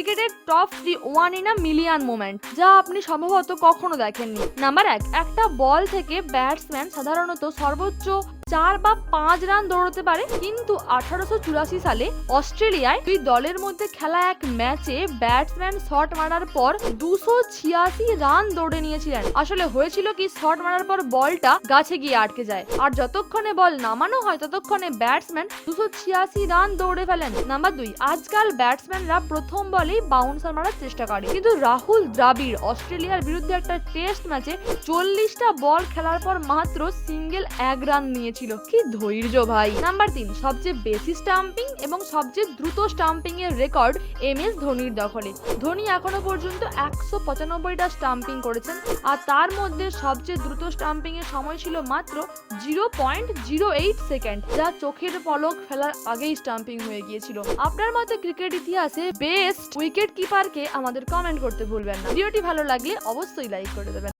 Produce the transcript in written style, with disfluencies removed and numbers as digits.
ক্রিকেটের top 3 1 in a million moment, যা আপনি সম্ভবত কখনো দেখেননি। নাম্বার 1, একটা বল থেকে ব্যাটসম্যান সাধারণত সর্বোচ্চ 4 বা 5 রান দৌড়তে পারে, কিন্তু 1884 সালে অস্ট্রেলিয়ায় দুই দলের মধ্যে খেলা এক ম্যাচে ব্যাটসম্যান শট মারার পর 286 রান দৌড়ে নিয়েছিলেন। আসলে হয়েছিল কি, শট মারার পর বলটা গাছে গিয়ে আটকে যায়, আর যতক্ষণে বল নামানো হয় ততক্ষণে ব্যাটসম্যান 286 রান দৌড়ে ফেলেন। নাম্বার 2, আজকাল ব্যাটসম্যানরা প্রথম বলেই বাউন্সার মারার চেষ্টা করে, কিন্তু রাহুল দ্রাবিড় অস্ট্রেলিয়ার বিরুদ্ধে একটা টেস্ট ম্যাচে 40টা বল খেলার পর মাত্র সিঙ্গেল 1 রান নিয়েছিল। কি ধৈর্য ভাই। নাম্বার 3, সবচেয়ে বেশি স্টাম্পিং এবং সবচেয়ে দ্রুত স্টাম্পিং এর রেকর্ড MS ধোনির দখলে। ধোনি এখনো পর্যন্ত 195টা স্টাম্পিং করেছেন, আর তার মধ্যে সবচেয়ে দ্রুত স্টাম্পিং এর সময় ছিল মাত্র 0.08 সেকেন্ড, যা চোখের পলক ফেলার আগেই স্টাম্পিং হয়ে গিয়েছিল। আপনার মতে ক্রিকেট ইতিহাসে বেস্ট উইকেট কিপারকে আমাদের কমেন্ট করতে ভুলবেন না। ভিডিওটি ভালো লাগলে অবশ্যই লাইক করে দেবেন।